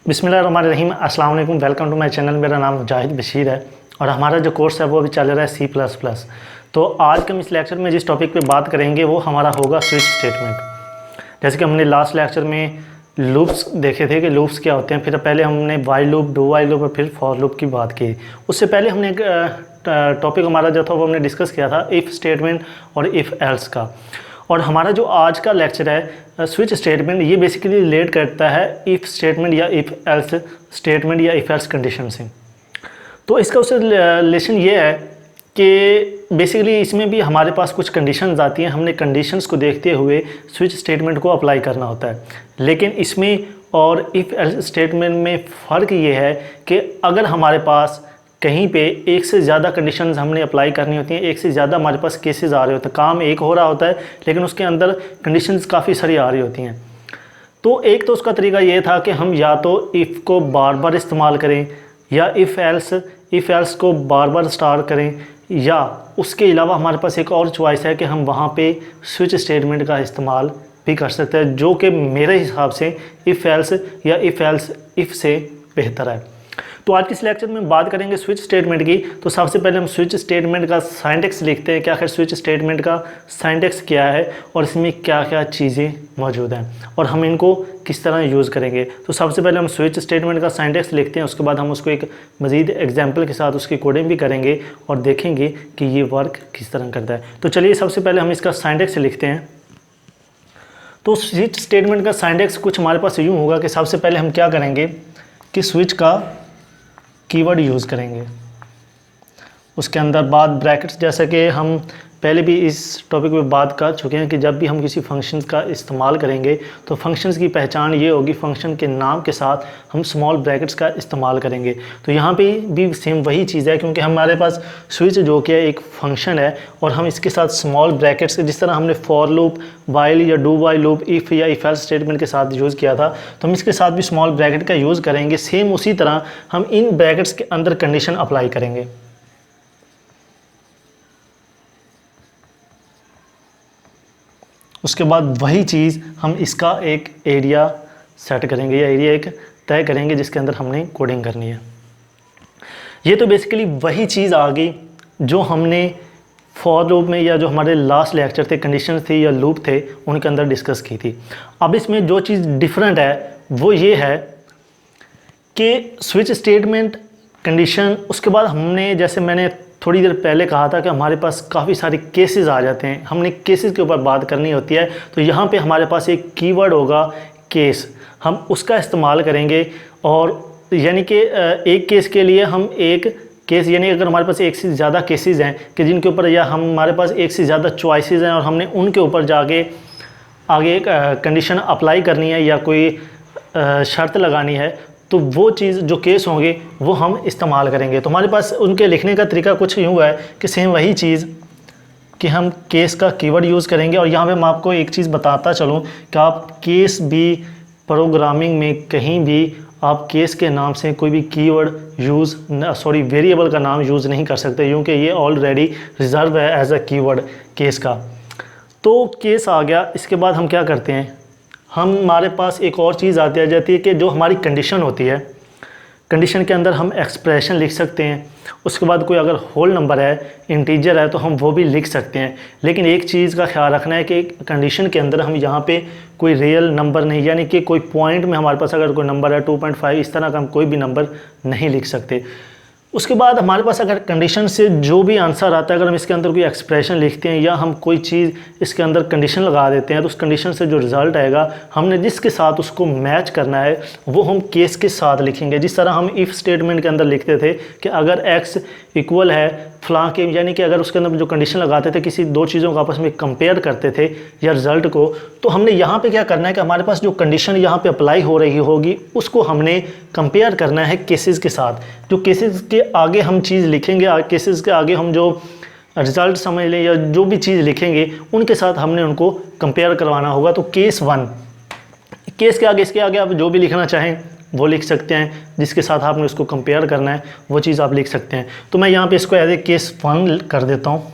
बिस्मिल्लाहिर्रहमानिर्रहीम, अस्सलाम वालेकुम। Welcome to my channel. मेरा नाम जाहिद बशीर है और हमारा जो कोर्स है वो अभी चल रहा है C++। तो आज के हम इस लेक्चर में जिस टॉपिक पे बात करेंगे वो हमारा होगा स्विच स्टेटमेंट। जैसे कि हमने लास्ट लेक्चर में लूप्स देखे थे कि लूप्स क्या होते हैं, फिर पहले हमने while loop, do while loop और फिर फॉर लूप की बात की। उससे पहले हमने एक टॉपिक हमारा जो था वो हमने डिस्कस किया था इफ़ स्टेटमेंट और इफ़ एल्स का। और हमारा जो आज का लेक्चर है स्विच स्टेटमेंट, ये बेसिकली रिलेट करता है इफ़ स्टेटमेंट या इफ़ एल्स स्टेटमेंट या इफ़ एल्स कंडीशन से। तो इसका उससे रिलेशन ये है कि बेसिकली इसमें भी हमारे पास कुछ कंडीशंस आती हैं, हमने कंडीशंस को देखते हुए स्विच स्टेटमेंट को अप्लाई करना होता है। लेकिन इसमें और इफ़ एल्स स्टेटमेंट में फ़र्क ये है कि अगर हमारे पास कहीं पे एक से ज़्यादा कंडीशंस हमने अप्लाई करनी होती हैं, एक से ज़्यादा हमारे पास केसेस आ रहे होते हैं, काम एक हो रहा होता है लेकिन उसके अंदर कंडीशंस काफ़ी सारी आ रही होती हैं। तो एक तो उसका तरीका ये था कि हम या तो इफ़ को बार बार इस्तेमाल करें या इफ़ एल्स को बार बार स्टार करें, या उसके अलावा हमारे पास एक और चॉइस है कि हम वहाँ पे स्विच स्टेटमेंट का इस्तेमाल भी कर सकते हैं, जो कि मेरे हिसाब से इफ़ एल्स या इफ़ से बेहतर है। तो आज के इस लेक्चर में बात करेंगे स्विच स्टेटमेंट की। तो सबसे पहले हम स्विच स्टेटमेंट का सिंटैक्स लिखते हैं कि आखिर स्विच स्टेटमेंट का सिंटैक्स क्या है और इसमें क्या क्या चीज़ें मौजूद हैं और हम इनको किस तरह यूज़ करेंगे। तो सबसे पहले हम स्विच स्टेटमेंट का सिंटैक्स लिखते हैं, उसके बाद हम उसको एक मज़ीद एग्जाम्पल के साथ उसकी कोडिंग भी करेंगे और देखेंगे कि ये वर्क किस तरह करता है। तो चलिए सबसे पहले हम इसका सिंटैक्स लिखते हैं। तो स्विच स्टेटमेंट का सिंटैक्स कुछ हमारे पास यूँ होगा कि सबसे पहले हम क्या करेंगे कि स्विच का कीवर्ड यूज़ करेंगे, उसके अंदर बाद ब्रैकेट्स, जैसा कि हम पहले भी इस टॉपिक पे बात कर चुके हैं कि जब भी हम किसी फंक्शन का इस्तेमाल करेंगे तो फंक्शंस की पहचान ये होगी, फंक्शन के नाम के साथ हम स्मॉल ब्रैकेट्स का इस्तेमाल करेंगे। तो यहाँ पे भी सेम वही चीज़ है, क्योंकि हमारे पास स्विच जो कि एक फंक्शन है और हम इसके साथ स्मॉल ब्रैकेट्स, जिस तरह हमने फॉर लूप, वाइल या डू वाइल लूप, इफ़ या इफ़ एल्स स्टेटमेंट के साथ यूज़ किया था, तो हम इसके साथ भी स्मॉल ब्रैकेट का यूज़ करेंगे। सेम उसी तरह हम इन ब्रैकेट्स के अंदर कंडीशन अप्लाई करेंगे। उसके बाद वही चीज़ हम इसका एक एरिया सेट करेंगे या एरिया एक तय करेंगे जिसके अंदर हमने कोडिंग करनी है। ये तो बेसिकली वही चीज़ आ गई जो हमने फॉर लूप में या जो हमारे लास्ट लेक्चर थे, कंडीशन थी या लूप थे, उनके अंदर डिस्कस की थी। अब इसमें जो चीज़ डिफरेंट है वो ये है कि स्विच स्टेटमेंट, कंडीशन, उसके बाद हमने, जैसे मैंने थोड़ी देर पहले कहा था कि हमारे पास काफ़ी सारे केसेस आ जाते हैं, हमने केसेस के ऊपर बात करनी होती है। तो यहाँ पे हमारे पास एक कीवर्ड होगा केस, हम उसका इस्तेमाल करेंगे। और यानी कि एक केस के लिए हम एक केस, यानी अगर हमारे पास एक से ज़्यादा केसेस हैं कि जिनके ऊपर, या हमारे पास एक से ज़्यादा चॉइसेस हैं और हमने उनके ऊपर जाके आगे एक कंडीशन अप्लाई करनी है या कोई शर्त लगानी है, तो वो चीज़ जो केस होंगे वो हम इस्तेमाल करेंगे। तो हमारे पास उनके लिखने का तरीका कुछ यूँ है कि सेम वही चीज़ कि हम केस का कीवर्ड यूज़ करेंगे। और यहाँ पे मैं आपको एक चीज़ बताता चलूँ कि आप केस भी प्रोग्रामिंग में कहीं भी आप केस के नाम से कोई भी कीवर्ड वेरिएबल का नाम यूज़ नहीं कर सकते, क्योंकि ये ऑलरेडी रिजर्व है एज अ कीवर्ड केस का। तो केस आ गया। इसके बाद हम क्या करते हैं, हमारे पास एक और चीज़ आती आ जाती है कि जो हमारी कंडीशन होती है, कंडीशन के अंदर हम एक्सप्रेशन लिख सकते हैं। उसके बाद कोई अगर होल नंबर है, इंटीजर है, तो हम वो भी लिख सकते हैं। लेकिन एक चीज़ का ख्याल रखना है कि कंडीशन के अंदर हम यहाँ पे कोई रियल नंबर नहीं, यानी कि कोई पॉइंट में हमारे पास अगर कोई नंबर है 2.5, इस तरह का हम कोई भी नंबर नहीं लिख सकते। उसके बाद हमारे पास अगर कंडीशन से जो भी आंसर आता है, अगर हम इसके अंदर कोई एक्सप्रेशन लिखते हैं या हम कोई चीज़ इसके अंदर कंडीशन लगा देते हैं, तो उस कंडीशन से जो रिज़ल्ट आएगा, हमने जिसके साथ उसको मैच करना है वो हम केस के साथ लिखेंगे। जिस तरह हम इफ़ स्टेटमेंट के अंदर लिखते थे कि अगर x इक्वल है फलां के, यानी कि अगर उसके अंदर जो कंडीशन लगाते थे, किसी दो चीज़ों को आपस में कंपेयर करते थे या रिज़ल्ट को, तो हमने यहाँ पे क्या करना है कि हमारे पास जो कंडीशन यहाँ पे अप्लाई हो रही होगी उसको हमने कंपेयर करना है केसेस के साथ। जो केसेस के आगे हम चीज़ लिखेंगे, केसेस के आगे हम जो रिज़ल्ट समझ लें या जो भी चीज़ लिखेंगे उनके साथ हमने उनको कंपेयर करवाना होगा। तो केस 1, केस के आगे, इसके आगे आप जो भी लिखना चाहें वो लिख सकते हैं, जिसके साथ आपने उसको कंपेयर करना है वो चीज़ आप लिख सकते हैं। तो मैं यहाँ पे इसको एज ए केस 1 कर देता हूँ।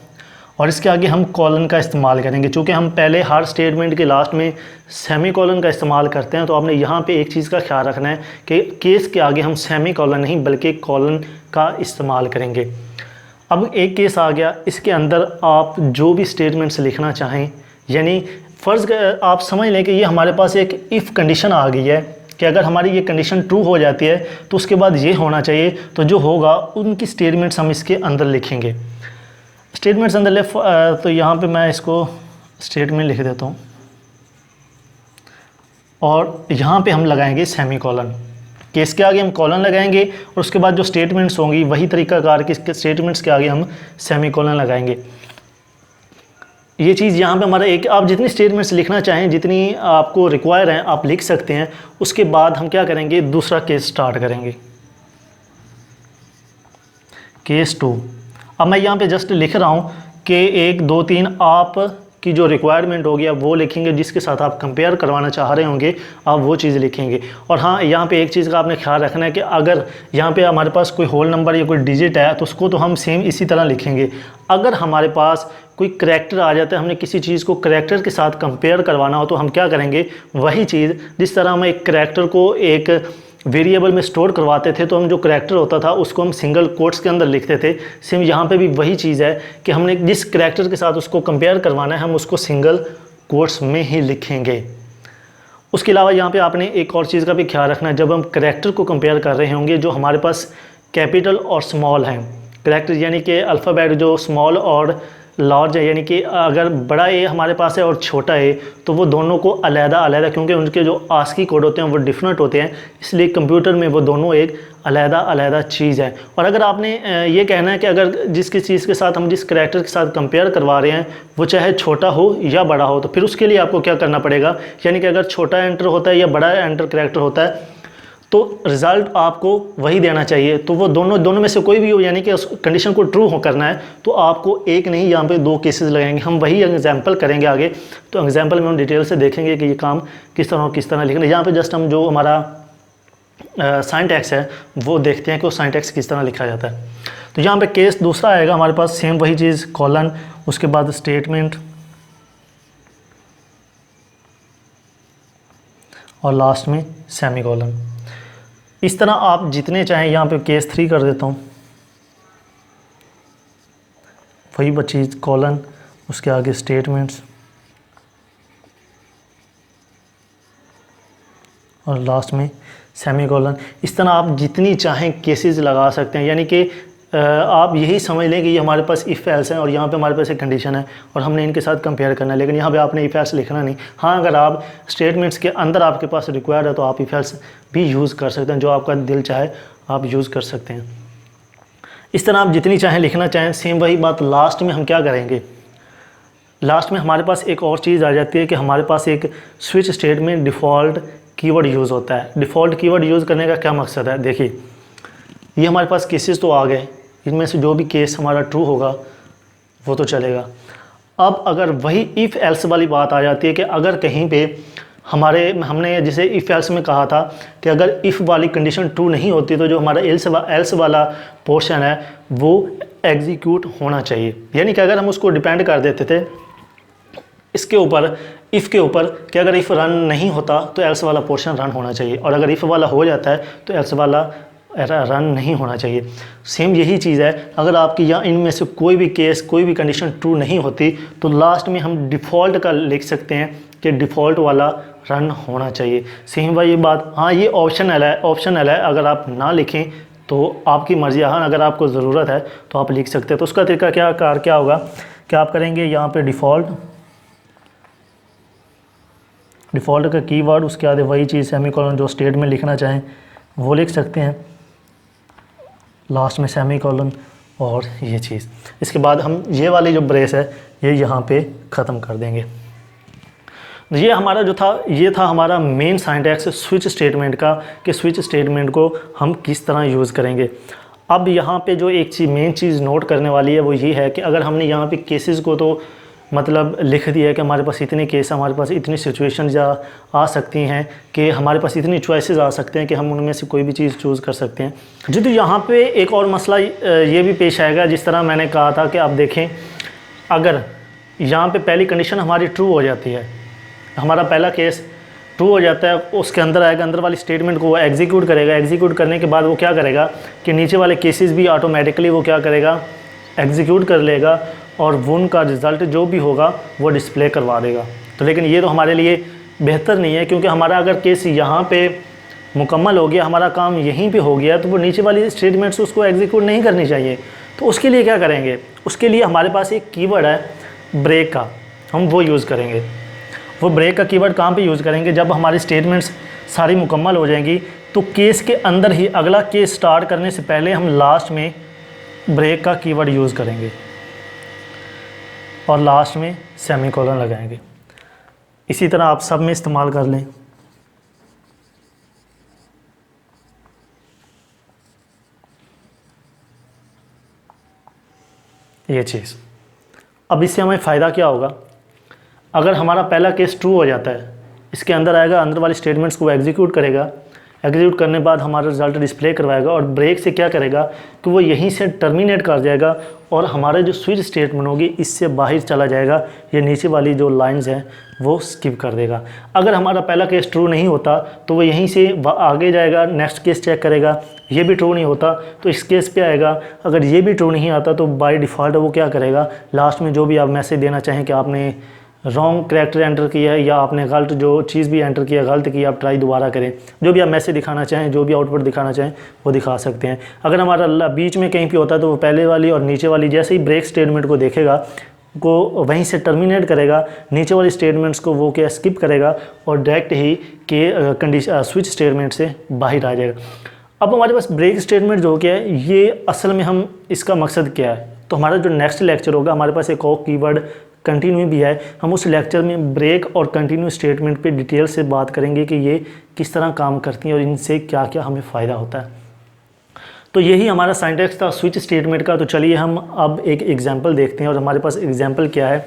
और इसके आगे हम कॉलन का इस्तेमाल करेंगे। चूँकि हम पहले हर स्टेटमेंट के लास्ट में सेमी कॉलन का इस्तेमाल करते हैं, तो आपने यहाँ पे एक चीज़ का ख्याल रखना है कि केस के आगे हम सेमी कॉलन नहीं बल्कि कॉलन का इस्तेमाल करेंगे। अब एक केस आ गया, इसके अंदर आप जो भी स्टेटमेंट्स लिखना चाहें, यानी फ़र्ज़ आप समझ लें कि ये हमारे पास एक इफ़ कंडीशन आ गई है कि अगर हमारी ये कंडीशन ट्रू हो जाती है तो उसके बाद ये होना चाहिए, तो जो होगा उनकी स्टेटमेंट्स हम इसके अंदर लिखेंगे। स्टेटमेंट्स अंदर तो यहाँ पे मैं इसको स्टेटमेंट लिख देता हूँ और यहाँ पे हम लगाएंगे सेमी कॉलन। केस के आगे हम कॉलन लगाएंगे और उसके बाद जो स्टेटमेंट्स होंगी वही तरीकाकार के स्टेटमेंट्स के आगे हम सेमी कॉलन लगाएंगे। ये चीज़ यहाँ पे हमारा एक, आप जितनी स्टेटमेंट्स लिखना चाहें, जितनी आपको रिक्वायर हैं आप लिख सकते हैं। उसके बाद हम क्या करेंगे, दूसरा केस स्टार्ट करेंगे, केस 2। अब मैं यहाँ पे जस्ट लिख रहा हूँ कि 1 2 3 आप की जो रिक्वायरमेंट होगी आप वो लिखेंगे, जिसके साथ आप कंपेयर करवाना चाह रहे होंगे आप वो चीज़ लिखेंगे। और हाँ, यहाँ पे एक चीज़ का आपने ख्याल रखना है कि अगर यहाँ पे हमारे पास कोई होल नंबर या कोई डिजिट है तो उसको तो हम सेम इसी तरह लिखेंगे। अगर हमारे पास कोई करैक्टर आ जाता है, हमने किसी चीज़ को करैक्टर के साथ कंपेयर करवाना हो, तो हम क्या करेंगे, वही चीज़ जिस तरह हम एक करैक्टर को एक वेरिएबल में स्टोर करवाते थे तो हम जो करैक्टर होता था उसको हम सिंगल कोट्स के अंदर लिखते थे। सेम यहाँ पे भी वही चीज़ है कि हमने जिस करैक्टर के साथ उसको कंपेयर करवाना है हम उसको सिंगल कोट्स में ही लिखेंगे। उसके अलावा यहाँ पे आपने एक और चीज़ का भी ख्याल रखना है, जब हम करैक्टर को कंपेयर कर रहे होंगे जो हमारे पास कैपिटल और स्मॉल हैं, करैक्टर यानी कि अल्फ़ाबेट जो स्मॉल और लार्ज है, यानी कि अगर बड़ा ए हमारे पास है और छोटा ए, तो वो दोनों को अलग-अलग, क्योंकि उनके जो आस्की कोड होते हैं वो डिफरेंट होते हैं, इसलिए कंप्यूटर में वो दोनों एक अलग-अलग चीज़ है। और अगर आपने ये कहना है कि अगर जिस चीज़ के साथ हम जिस करैक्टर के साथ कंपेयर करवा रहे हैं वो चाहे छोटा हो या बड़ा हो, तो फिर उसके लिए आपको क्या करना पड़ेगा, यानी कि अगर छोटा एंटर होता है या बड़ा एंटर करैक्टर होता है तो रिज़ल्ट आपको वही देना चाहिए। तो वो दोनों में से कोई भी हो, यानी कि उस कंडीशन को ट्रू हो करना है, तो आपको एक नहीं यहाँ पे 2 केसेस लगाएंगे। हम वही एग्जांपल करेंगे आगे, तो एग्जांपल में हम डिटेल से देखेंगे कि ये काम किस तरह लिखना है। यहाँ पे जस्ट हम जो हमारा सिंटैक्स है वो देखते हैं कि वो सिंटैक्स किस तरह लिखा जाता है। तो यहाँ पे केस दूसरा आएगा हमारे पास, सेम वही चीज़, कॉलन, उसके बाद स्टेटमेंट और लास्ट में सेमी कॉलन। इस तरह आप जितने चाहें, यहाँ पे केस 3 कर देता हूँ, वही चीज़, कॉलन, उसके आगे स्टेटमेंट्स और लास्ट में सेमी कॉलन। इस तरह आप जितनी चाहें केसेस लगा सकते हैं, यानी कि आप यही समझ लें कि ये हमारे पास इफ़ एल्स है और यहाँ पे हमारे पास एक कंडीशन है और हमने इनके साथ कंपेयर करना है, लेकिन यहाँ पे आपने इफ़ एल्स लिखना नहीं। हाँ, अगर आप स्टेटमेंट्स के अंदर आपके पास रिक्वायर्ड है तो आप इफ़ एल्स भी यूज़ कर सकते हैं, जो आपका दिल चाहे आप यूज़ कर सकते हैं। इस तरह आप जितनी चाहें लिखना चाहें। सेम वही बात लास्ट में हम क्या करेंगे, लास्ट में हमारे पास एक और चीज़ आ जाती है कि हमारे पास एक स्विच स्टेट में डिफ़ॉल्ट कीवर्ड यूज़ होता है। डिफ़ॉल्ट कीवर्ड यूज़ करने का क्या मकसद है, देखिए ये हमारे पास केसेस तो आ गए, इनमें से जो भी केस हमारा ट्रू होगा वो तो चलेगा। अब अगर वही इफ़ एल्स वाली बात आ जाती है कि अगर कहीं पे हमने जैसे इफ़ एल्स में कहा था कि अगर इफ़ वाली कंडीशन ट्रू नहीं होती तो जो हमारा एल्स वाला पोर्शन है वो एग्जीक्यूट होना चाहिए। यानी कि अगर हम उसको डिपेंड कर देते थे इसके ऊपर, इफ़ के ऊपर, कि अगर इफ़ रन नहीं होता तो एल्स वाला पोर्शन रन होना चाहिए, और अगर इफ़ वाला हो जाता है तो एल्स वाला रन नहीं होना चाहिए। सेम यही चीज़ है, अगर आपकी या इनमें से कोई भी केस, कोई भी कंडीशन ट्रू नहीं होती तो लास्ट में हम डिफ़ॉल्ट का लिख सकते हैं कि डिफ़ॉल्ट वाला रन होना चाहिए। सेम वही बात, हाँ ये ऑप्शनल है, अगर आप ना लिखें तो आपकी मर्ज़ी। हाँ, अगर आपको ज़रूरत है तो आप लिख सकते हैं। तो उसका तरीका क्या होगा कि आप करेंगे यहाँ पे डिफ़ॉल्ट का कीवर्ड, उसके बाद वही चीज़ सेमीकोलन, जो स्टेटमेंट लिखना चाहें वो लिख सकते हैं, लास्ट में सेमीकोलन और ये चीज़। इसके बाद हम ये वाली जो ब्रेस है ये यहाँ पे ख़त्म कर देंगे। ये हमारा जो था, ये था हमारा मेन सिंटैक्स स्विच स्टेटमेंट का, कि स्विच स्टेटमेंट को हम किस तरह यूज़ करेंगे। अब यहाँ पे जो एक मेन चीज़ नोट करने वाली है वो ये है कि अगर हमने यहाँ पे केसेस को तो मतलब लिख दिया है कि हमारे पास इतने केस, हमारे पास इतनी सिचुएशन आ सकती हैं कि हमारे पास इतनी चॉइसेस आ सकते हैं कि हम उनमें से कोई भी चीज़ चूज़ कर सकते हैं जी। तो यहाँ पे एक और मसला ये भी पेश आएगा, जिस तरह मैंने कहा था कि आप देखें अगर यहाँ पे पहली कंडीशन हमारी ट्रू हो जाती है, हमारा पहला केस ट्रू हो जाता है, उसके अंदर आएगा, अंदर वाली स्टेटमेंट को वो एग्जीक्यूट करेगा। एग्जीक्यूट करने के बाद वो क्या करेगा कि नीचे वाले केसेस भी ऑटोमेटिकली वो क्या करेगा, एग्जीक्यूट कर लेगा और वो उनका रिज़ल्ट जो भी होगा वो डिस्प्ले करवा देगा। तो लेकिन ये तो हमारे लिए बेहतर नहीं है, क्योंकि हमारा अगर केस यहाँ पे मुकम्मल हो गया, हमारा काम यहीं पे हो गया, तो वो नीचे वाली स्टेटमेंट्स उसको एग्जीक्यूट नहीं करनी चाहिए। तो उसके लिए क्या करेंगे, उसके लिए हमारे पास एक कीवर्ड है ब्रेक का, हम वो यूज़ करेंगे। वो ब्रेक का कीवर्ड कहाँ पे यूज़ करेंगे, जब हमारी स्टेटमेंट्स सारी मुकम्मल हो जाएंगी तो केस के अंदर ही अगला केस स्टार्ट करने से पहले हम लास्ट में ब्रेक का कीवर्ड यूज़ करेंगे और लास्ट में सेमीकोलन लगाएंगे। इसी तरह आप सब में इस्तेमाल कर लें। ये चीज़, अब इससे हमें फ़ायदा क्या होगा, अगर हमारा पहला केस ट्रू हो जाता है, इसके अंदर आएगा, अंदर वाली स्टेटमेंट्स को एग्जीक्यूट करेगा, एग्जीक्यूट करने के बाद हमारा रिजल्ट डिस्प्ले करवाएगा और ब्रेक से क्या करेगा कि वो यहीं से टर्मिनेट कर जाएगा और हमारा जो स्विच स्टेटमेंट होगी इससे बाहर चला जाएगा, ये नीचे वाली जो लाइंस हैं वो स्किप कर देगा। अगर हमारा पहला केस ट्रू नहीं होता तो वो यहीं से आगे जाएगा, नेक्स्ट केस चेक करेगा, ये भी ट्रू नहीं होता तो इस केस पे आएगा, अगर ये भी ट्रू नहीं आता तो बाय डिफ़ॉल्ट वो क्या करेगा, लास्ट में जो भी आप मैसेज देना चाहें कि आपने रॉन्ग करैक्टर एंटर किया है या आपने गलत जो चीज़ भी एंटर किया गलत किया, आप ट्राई दोबारा करें, जो भी आप मैसेज दिखाना चाहें, जो भी आउटपुट दिखाना चाहें वो दिखा सकते हैं। अगर हमारा बीच में कहीं पे होता है तो वो पहले वाली और नीचे वाली जैसे ही ब्रेक स्टेटमेंट को देखेगा को वहीं से टर्मिनेट करेगा, नीचे वाली स्टेटमेंट्स को वो क्या स्किप करेगा और डायरेक्ट ही के कंडीशन स्विच स्टेटमेंट से बाहर आ जाएगा। अब हमारे पास ब्रेक स्टेटमेंट जो क्या है, ये असल में हम इसका मकसद क्या है, तो हमारा जो नेक्स्ट लेक्चर होगा हमारे पास एक और कीवर्ड कंटिन्यू भी है, हम उस लेक्चर में ब्रेक और कंटिन्यू स्टेटमेंट पे डिटेल से बात करेंगे कि ये किस तरह काम करती हैं और इनसे क्या क्या हमें फ़ायदा होता है। तो यही हमारा सिंटैक्स था स्विच स्टेटमेंट का। तो चलिए हम अब एक एग्जांपल देखते हैं और हमारे पास एग्जांपल क्या है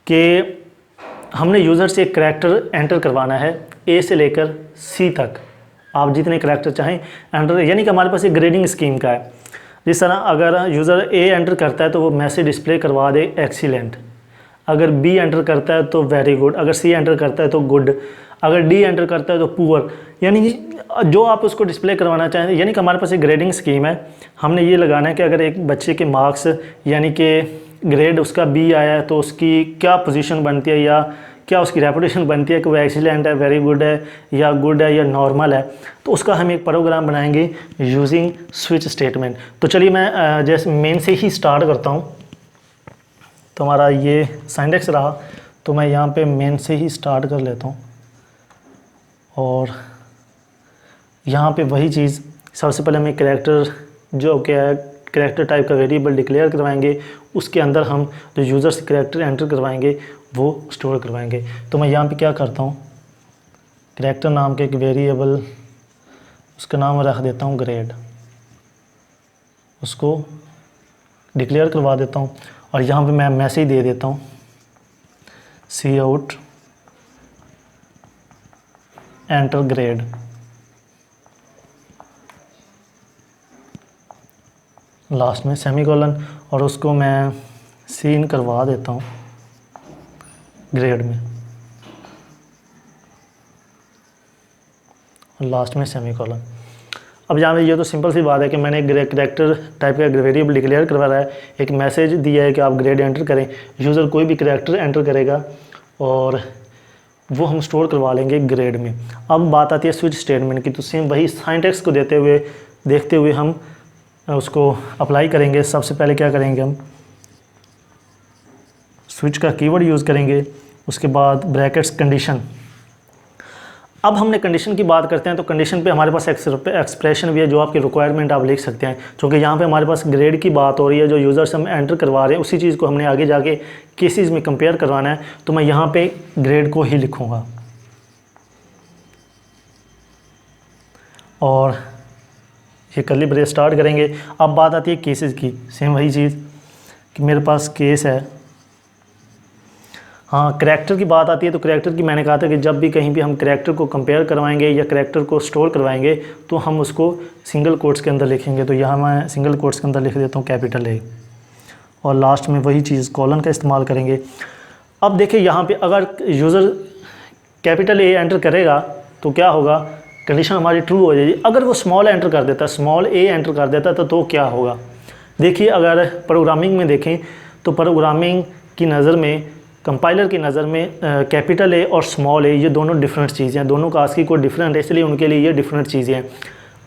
कि हमने यूज़र से एक करैक्टर एंटर करवाना है ए से लेकर सी तक, आप जितने करैक्टर चाहें एंटर, यानी कि हमारे पास एक ग्रेडिंग स्कीम का है। जिस तरह अगर यूज़र ए एंटर करता है तो वो मैसेज डिस्प्ले करवा दे एक्सीलेंट, अगर बी एंटर करता है तो वेरी गुड, अगर सी एंटर करता है तो गुड, अगर डी एंटर करता है तो पुअर, यानी जो आप उसको डिस्प्ले करवाना चाहें। यानी कि हमारे पास एक ग्रेडिंग स्कीम है, हमने ये लगाना है कि अगर एक बच्चे के मार्क्स यानी कि ग्रेड उसका बी आया है तो उसकी क्या पोजीशन बनती है या क्या उसकी रेपुटेशन बनती है कि वो एक्सीलेंट है, वेरी गुड है या गुड है या नॉर्मल है। तो उसका हम एक प्रोग्राम बनाएंगे यूजिंग स्विच स्टेटमेंट। तो चलिए मैं जैसे मेन से ही स्टार्ट करता हूँ। तो हमारा ये सिंटैक्स रहा, तो मैं यहाँ पे मेन से ही स्टार्ट कर लेता हूँ और यहाँ पे वही चीज़, सबसे पहले हमें करैक्टर जो क्या है करैक्टर टाइप का वेरिएबल डिक्लेयर करवाएंगे, उसके अंदर हम जो यूज़र से करैक्टर एंटर करवाएंगे वो स्टोर करवाएंगे। तो मैं यहाँ पे क्या करता हूँ, करैक्टर नाम के एक वेरिएबल, उसका नाम रख देता हूँ ग्रेड, उसको डिक्लेयर करवा देता हूँ और यहाँ पे मैं मैसेज दे देता हूँ सी आउट एंटर ग्रेड। लास्ट में सेमीकोलन और उसको मैं सीन करवा देता हूँ ग्रेड में और लास्ट में सेमीकोलन। अब यहाँ पे ये तो सिंपल सी बात है कि मैंने करैक्टर टाइप का वेरिएबल डिक्लेयर करवा रहा है, एक मैसेज दिया है कि आप ग्रेड एंटर करें, यूज़र कोई भी करैक्टर एंटर करेगा और वो हम स्टोर करवा लेंगे ग्रेड में। अब बात आती है स्विच स्टेटमेंट की, तो सेम वही सिंटैक्स को देखते हुए हम उसको अप्लाई करेंगे। सबसे पहले क्या करेंगे, हम स्विच का कीवर्ड यूज़ करेंगे, उसके बाद ब्रैकेट्स कंडीशन। अब हमने कंडीशन की बात करते हैं तो कंडीशन पे हमारे पास एक्सप्रेशन भी है जो आपकी रिक्वायरमेंट आप लिख सकते हैं, क्योंकि यहाँ पे हमारे पास ग्रेड की बात हो रही है, जो यूज़र से हम एंटर करवा रहे हैं उसी चीज़ को हमने आगे जाके केसेस में कंपेयर करवाना है, तो मैं यहाँ पे ग्रेड को ही लिखूँगा। और ये कर्ली ब्रेस स्टार्ट करेंगे। अब बात आती है केसेस की, सेम वही चीज़ कि मेरे पास केस है। हाँ, करैक्टर की बात आती है तो करैक्टर की मैंने कहा था कि जब भी कहीं भी हम करैक्टर को कंपेयर करवाएंगे या करैक्टर को स्टोर करवाएंगे तो हम उसको सिंगल कोट्स के अंदर लिखेंगे। तो यहाँ मैं सिंगल कोट्स के अंदर लिख देता हूँ कैपिटल ए और लास्ट में वही चीज़ कॉलन का इस्तेमाल करेंगे। अब देखिए यहाँ पे अगर यूज़र कैपिटल ए एंटर करेगा तो क्या होगा, कंडीशन हमारी ट्रू हो जाएगी। अगर वो स्मॉल एंटर कर देता, स्मॉल ए एंटर कर देता तो क्या होगा। देखिए अगर प्रोग्रामिंग में देखें तो प्रोग्रामिंग की नज़र में, कंपाइलर की नज़र में कैपिटल ए और स्मॉल ए ये दोनों डिफरेंट चीज़ें हैं, दोनों का आस्की कोड डिफरेंट है, इसलिए उनके लिए ये डिफरेंट चीज़ें हैं।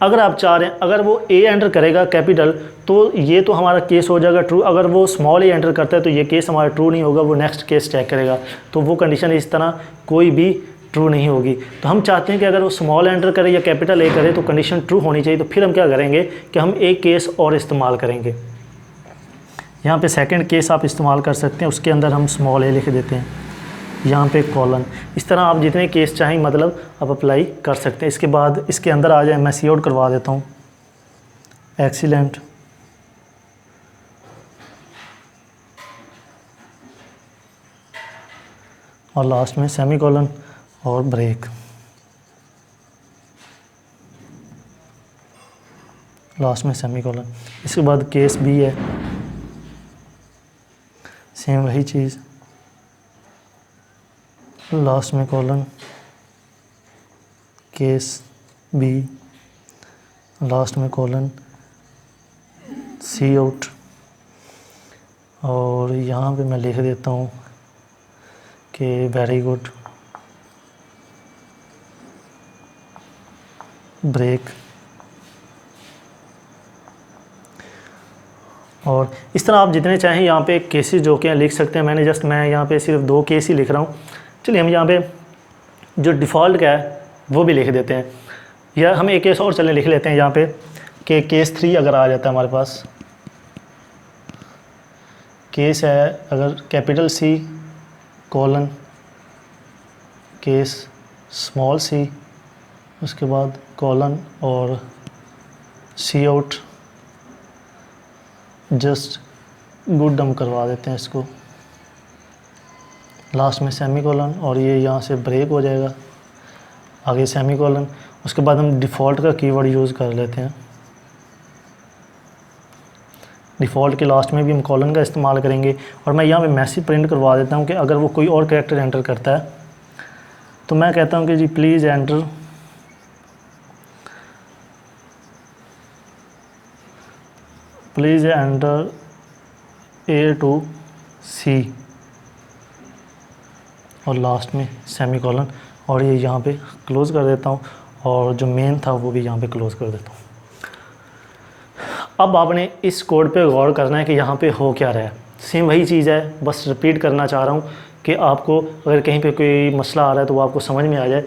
अगर आप चाह रहे हैं अगर वो ए एंटर करेगा कैपिटल तो ये तो हमारा केस हो जाएगा ट्रू, अगर वो स्मॉल ए एंटर करता है तो ये केस हमारा ट्रू नहीं होगा, वो नेक्स्ट केस चेक करेगा, तो वो कंडीशन इस तरह कोई भी ट्रू नहीं होगी। तो हम चाहते हैं कि अगर वो स्मॉल एंटर करे या कैपिटल ए करे तो कंडीशन ट्रू होनी चाहिए। तो फिर हम क्या करेंगे कि हम एक केस और इस्तेमाल करेंगे। यहाँ पे सेकंड केस आप इस्तेमाल कर सकते हैं, उसके अंदर हम स्मॉल ए लिख देते हैं, यहाँ पे कॉलन। इस तरह आप जितने केस चाहें मतलब आप अप्लाई कर सकते हैं। इसके बाद इसके अंदर आ जाए, मैं सी आउट करवा देता हूँ, एक्सीलेंट, और लास्ट में सेमीकोलन और ब्रेक, लास्ट में सेमीकोलन। इसके बाद केस बी है, सेम वही चीज़, लास्ट में कॉलन, केस बी, लास्ट में कॉलन, सी आउट, और यहाँ पे मैं लिख देता हूँ कि वेरी गुड, ब्रेक। और इस तरह आप जितने चाहें यहाँ पे केसेस जो कि लिख सकते हैं। मैं यहाँ पे सिर्फ 2 केस ही लिख रहा हूँ। चलिए हम यहाँ पे जो डिफ़ॉल्ट का है वो भी लिख देते हैं, या हम एक केस और चलें लिख लेते हैं यहाँ पे कि केस 3 अगर आ जाता है हमारे पास, केस है अगर capital C colon case small C, उसके बाद कॉलन और सी आउट, जस्ट गुड हम करवा देते हैं इसको, लास्ट में सेमीकोलन, और ये यहाँ से ब्रेक हो जाएगा, आगे सेमीकोलन। उसके बाद हम डिफ़ॉल्ट का कीवर्ड यूज़ कर लेते हैं, डिफ़ॉल्ट के लास्ट में भी हम कॉलन का इस्तेमाल करेंगे। और मैं यहाँ पे मैसेज प्रिंट करवा देता हूँ कि अगर वो कोई और कैरेक्टर एंटर करता है तो मैं कहता हूँ कि जी please enter A to C, और लास्ट में सेमीकोलन, और ये यहाँ पे क्लोज़ कर देता हूँ, और जो मेन था वो भी यहाँ पे क्लोज़ कर देता हूँ। अब आपने इस कोड पे गौर करना है कि यहाँ पे हो क्या रहा है। सेम वही चीज़ है, बस रिपीट करना चाह रहा हूँ कि आपको अगर कहीं पे कोई मसला आ रहा है तो वो आपको समझ में आ जाए।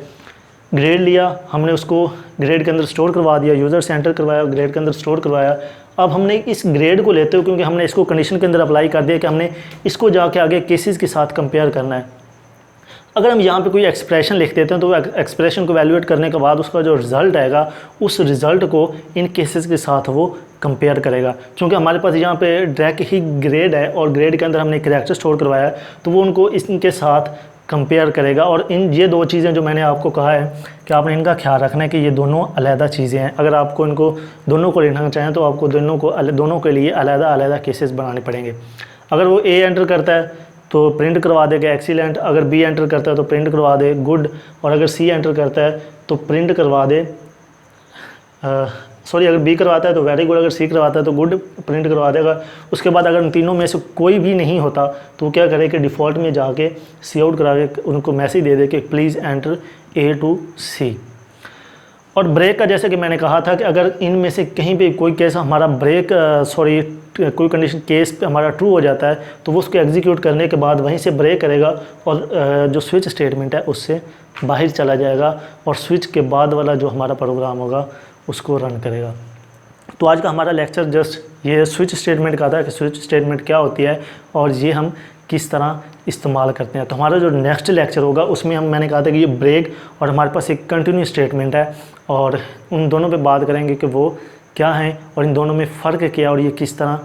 ग्रेड लिया हमने, उसको ग्रेड के अंदर स्टोर करवा दिया, यूज़र से एंटर करवाया, ग्रेड के अंदर स्टोर करवाया। अब हमने इस ग्रेड को लेते हुए, क्योंकि हमने इसको कंडीशन के अंदर अप्लाई कर दिया कि हमने इसको जाके आगे केसेस के साथ कंपेयर करना है। अगर हम यहाँ पे कोई एक्सप्रेशन लिख देते हैं तो एक्सप्रेशन को वैल्यूएट करने के बाद उसका जो रिज़ल्ट आएगा उस रिज़ल्ट को इन केसेस के साथ वो कंपेयर करेगा। क्योंकि हमारे पास यहाँ पे डायरेक्ट ही ग्रेड है और ग्रेड के अंदर हमने कैरेक्टर स्टोर करवाया है, तो वो उनको इनके साथ कंपेयर करेगा। और इन ये 2 चीज़ें जो मैंने आपको कहा है कि आपने इनका ख्याल रखना है कि ये दोनों अलहदा चीज़ें हैं। अगर आपको इनको दोनों को लिखना चाहें तो आपको दोनों के लिए अलहदा केसेस बनाने पड़ेंगे। अगर वो ए एंटर करता है तो प्रिंट करवा देगा एक्सीलेंट, अगर बी एंटर करता है तो प्रिंट करवा दे गुड, और अगर सी एंटर करता है तो प्रिंट करवा दे अगर बी करवाता है तो वेरी गुड, अगर सी करवाता है तो गुड प्रिंट करवा देगा। उसके बाद अगर इन तीनों में से कोई भी नहीं होता तो क्या करे कि डिफ़ॉल्ट में जाके सी आउट करा के उनको मैसेज दे दे कि please enter A to C। और ब्रेक का जैसे कि मैंने कहा था कि अगर इनमें से कहीं पे कोई केस हमारा कोई कंडीशन केस हमारा ट्रू हो जाता है तो वो उसको एग्जीक्यूट करने के बाद वहीं से ब्रेक करेगा और जो स्विच स्टेटमेंट है उससे बाहर चला जाएगा, और स्विच के बाद वाला जो हमारा प्रोग्राम होगा उसको रन करेगा। तो आज का हमारा लेक्चर जस्ट ये स्विच स्टेटमेंट का था कि स्विच स्टेटमेंट क्या होती है और ये हम किस तरह इस्तेमाल करते हैं। तो हमारा जो नेक्स्ट लेक्चर होगा उसमें मैंने कहा था कि ये ब्रेक और हमारे पास एक कंटिन्यू स्टेटमेंट है, और उन दोनों पे बात करेंगे कि वो क्या हैं और इन दोनों में फ़र्क क्या और ये किस तरह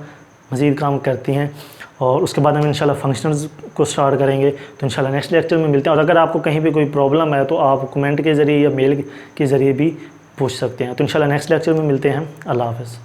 मज़ीद काम करती हैं। और उसके बाद हम इंशाल्लाह फंक्शंस को स्टार्ट करेंगे। तो इंशाल्लाह नेक्स्ट लेक्चर में मिलते हैं। और अगर आपको कहीं पे कोई प्रॉब्लम है तो आप कमेंट के ज़रिए या मेल के ज़रिए भी पूछ सकते हैं। तो इंशाल्लाह नेक्स्ट लेक्चर में मिलते हैं। अल्लाह हाफ़िज़।